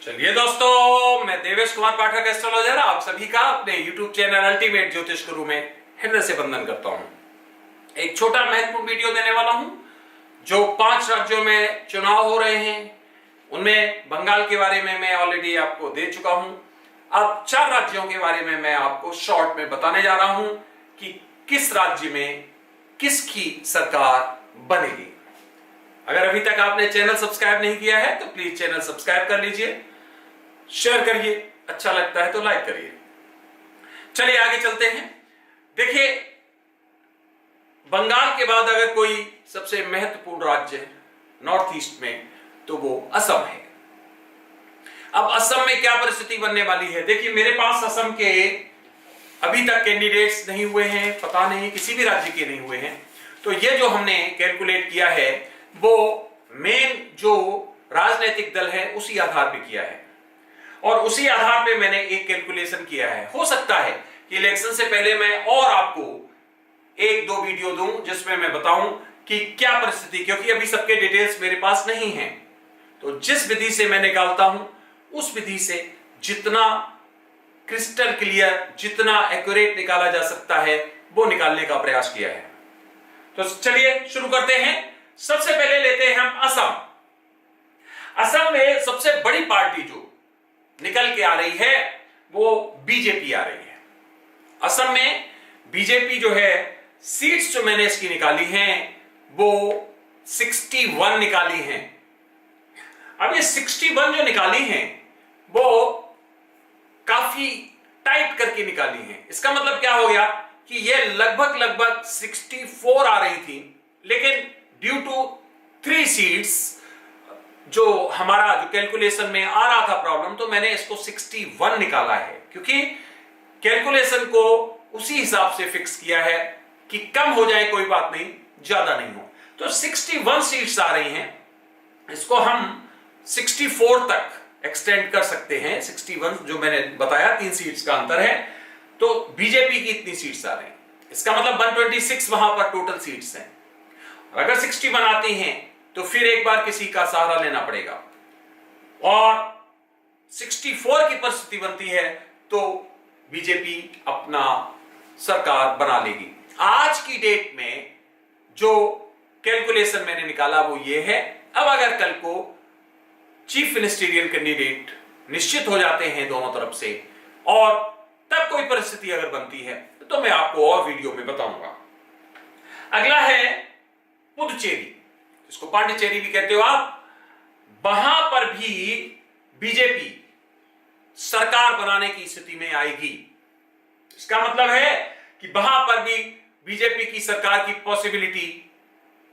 चलिए दोस्तों, मैं देवेश कुमार पाठक एस्ट्रोलॉजर आप सभी का अपने YouTube चैनल अल्टीमेट ज्योतिष गुरु में हृदय से वंदन करता हूं। एक छोटा महत्वपूर्ण वीडियो देने वाला हूं। जो 5 राज्यों में चुनाव हो रहे हैं उनमें बंगाल के बारे में मैं ऑलरेडी आपको दे चुका हूं। अब 4 राज्यों के बारे में मैं आपको शॉर्ट में बताने जा रहा हूं कि किस राज्य में किसकी सरकार बनेगी। अगर अभी तक आपने चैनल सब्सक्राइब नहीं किया है तो प्लीज चैनल सब्सक्राइब कर लीजिए, शेयर करिए, अच्छा लगता है तो लाइक करिए। चलिए आगे चलते हैं। देखिए, बंगाल के बाद अगर कोई सबसे महत्वपूर्ण राज्य है नॉर्थ ईस्ट में तो वो असम है। अब असम में क्या परिस्थिति बनने वाली है? देखिए, मेरे पास असम के अभी तक कैंडिडेट्स नहीं हुए हैं, पता नहीं किसी भी राज्य के नहीं हुए हैं। तो ये जो हमने कैलकुलेट किया है वो मेन जो राजनीतिक दल है उसी आधार पे किया है और उसी आधार पे मैंने एक कैलकुलेशन किया है। हो सकता है कि इलेक्शन से पहले मैं और आपको 1-2 वीडियो दूं जिसमें मैं बताऊं कि क्या परिस्थिति, क्योंकि अभी सबके डिटेल्स मेरे पास नहीं है। तो जिस विधि से मैं निकालता हूं उस विधि से जितना क्रिस्टल क्लियर, जितना एक्यूरेट निकाला जा सकता है वो निकालने का प्रयास किया है। तो चलिए शुरू करते हैं। सबसे पहले लेते हैं हम असम। असम में सबसे बड़ी पार्टी जो निकल के आ रही है वो बीजेपी आ रही है। असम में बीजेपी जो है, सीट्स जो मैंने इसकी निकाली हैं वो 61 निकाली हैं। अब ये 61 जो निकाली हैं वो काफी टाइट करके निकाली हैं। इसका मतलब क्या हो गया कि ये लगभग 64 आ रही थी, लेकिन ड्यू टू 3 सीट्स जो हमारा जो कैलकुलेशन में आ रहा था प्रॉब्लम, तो मैंने इसको 61 निकाला है, क्योंकि कैलकुलेशन को उसी हिसाब से फिक्स किया है कि कम हो जाए कोई बात नहीं, ज्यादा नहीं हो। तो 61 सीट्स आ रही हैं, इसको हम 64 तक एक्सटेंड कर सकते हैं। 61 जो मैंने बताया 3 सीट्स का अंतर है, तो बीजेपी की इतनी सीट्स आ रही हैं। इसका मतलब 126 वहां पर टोटल सीट्स हैं। अगर 60 बनाती हैं तो फिर एक बार किसी का सहारा लेना पड़ेगा और 64 की परिस्थिति बनती है तो बीजेपी अपना सरकार बना लेगी। आज की डेट में जो कैलकुलेशन मैंने निकाला वो ये है। अब अगर कल को चीफ मिनिस्टीरियल कैंडिडेट निश्चित हो जाते हैं दोनों तरफ से और तब कोई परिस्थिति अगर बनती है तो मैं आपको और वीडियो में बताऊंगा। अगला है पुदुचेरी, इसको पांडिचेरी भी कहते हो आप। वहां पर भी बीजेपी सरकार बनाने की स्थिति में आएगी। इसका मतलब है कि वहां पर भी बीजेपी की सरकार की पॉसिबिलिटी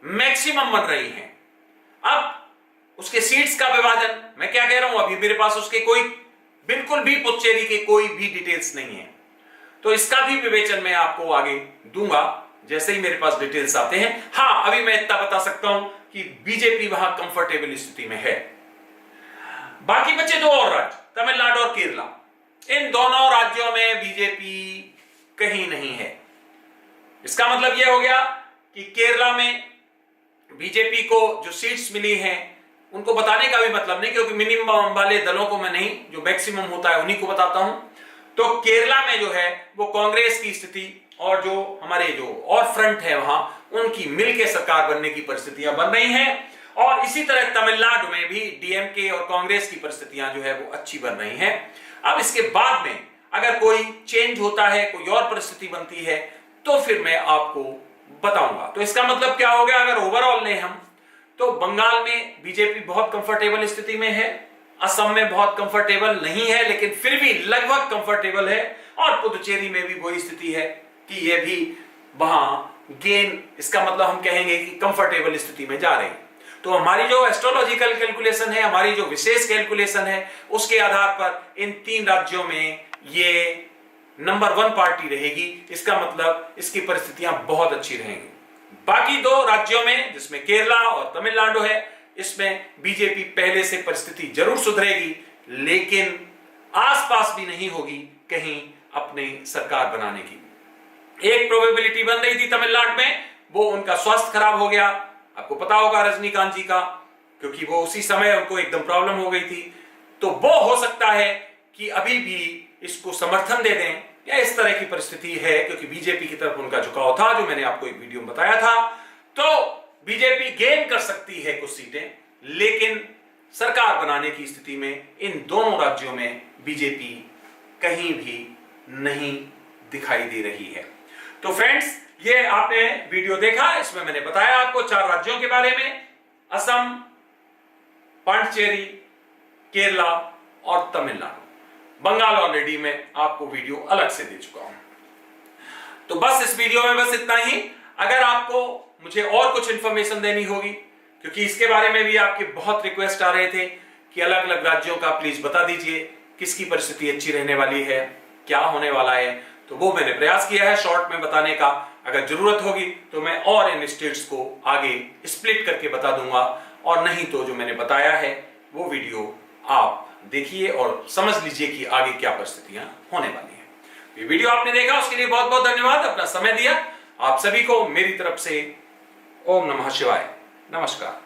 मैक्सिमम बन रही है। अब उसके सीट्स का विभाजन मैं क्या कह रहा हूं, अभी मेरे पास उसके कोई बिल्कुल भी पुदुचेरी के कोई भी डिटेल्स नहीं है, तो इसका भी विवेचन मैं आपको आगे दूंगा जैसे ही मेरे पास डिटेल्स आते हैं। हां, अभी मैं इतना बता सकता हूं कि बीजेपी वहां कंफर्टेबल स्थिति में है। बाकी बचे 2 और राज्य, तमिलनाडु और केरला। इन दोनों राज्यों में बीजेपी कहीं नहीं है। इसका मतलब यह हो गया कि केरला में बीजेपी को जो सीट्स मिली हैं उनको बताने का भी मतलब नहीं, क्योंकि मिनिमम वाले दलों को मैं नहीं, जो मैक्सिमम होता है उन्हीं को बताता हूं। तो केरला में जो है वो कांग्रेस की स्थिति और जो हमारे जो और फ्रंट है वहां उनकी मिलकर सरकार बनने की परिस्थितियां बन रही हैं। और इसी तरह तमिलनाडु में भी डीएमके और कांग्रेस की परिस्थितियां जो है वो अच्छी बन रही हैं। अब इसके बाद में अगर कोई चेंज होता है, कोई और परिस्थिति बनती है तो फिर मैं आपको बताऊंगा। तो इसका मतलब क्या हो गया, अगर ओवरऑल लें हम तो बंगाल में बीजेपी बहुत कंफर्टेबल स्थिति में है, असम में बहुत कंफर्टेबल नहीं है लेकिन फिर भी लगभग कंफर्टेबल है, और पुदुचेरी में भी वही स्थिति है कि ये भी वहां गेन, इसका मतलब हम कहेंगे कि कंफर्टेबल स्थिति में जा रहे हैं। तो हमारी जो एस्ट्रोलॉजिकल कैलकुलेशन है, हमारी जो विशेष कैलकुलेशन है, उसके आधार पर इन 3 राज्यों में ये नंबर 1 पार्टी रहेगी। इसका मतलब इसकी परिस्थितियां बहुत अच्छी रहेंगी। बाकी 2 राज्यों में जिसमें केरला और तमिलनाडु है, इसमें बीजेपी पहले से परिस्थिति जरूर सुधरेगी, लेकिन आसपास भी नहीं होगी कहीं अपनी सरकार बनाने की। एक प्रोबेबिलिटी बन रही थी तमिलनाडु में, वो उनका स्वास्थ्य खराब हो गया। आपको पता होगा रजनीकांत जी का, क्योंकि वो उसी समय उनको एकदम प्रॉब्लम हो गई थी। तो वो हो सकता है कि अभी भी इसको समर्थन दे दें, या इस तरह की परिस्थिति है, क्योंकि बीजेपी की तरफ उनका झुकाव था, जो मैंने आपको एक वीडियो में बताया था। तो बीजेपी गेन कर सकती है कुछ सीटें, लेकिन सरकार बनाने की स्थिति में इन दोनों राज्यों में बीजेपी कहीं भी नहीं दिखाई दे रही है। तो फ्रेंड्स, ये आपने वीडियो देखा, इसमें मैंने बताया आपको 4 राज्यों के बारे में, असम, पांडिचेरी, केरला और तमिलनाडु। बंगाल ऑलरेडी मैं आपको वीडियो अलग से दे चुका हूं। तो बस इस वीडियो में बस इतना ही। अगर आपको मुझे और कुछ इंफॉर्मेशन देनी होगी, क्योंकि इसके बारे में भी आपके बहुत रिक्वेस्ट आ रहे थे कि अलग अलग राज्यों का प्लीज बता दीजिए, किसकी परिस्थिति अच्छी रहने वाली है, क्या होने वाला है, तो वो मैंने प्रयास किया है शॉर्ट में बताने का। अगर जरूरत होगी तो मैं और इन स्टेट्स को आगे स्प्लिट करके बता दूंगा, और नहीं तो जो मैंने बताया है वो वीडियो आप देखिए और समझ लीजिए कि आगे क्या परिस्थितियां होने वाली हैं। ये वीडियो आपने देखा, उसके लिए बहुत बहुत धन्यवाद, अपना समय दिया। आप सभी को मेरी तरफ से ओम नमः शिवाय, नमस्कार।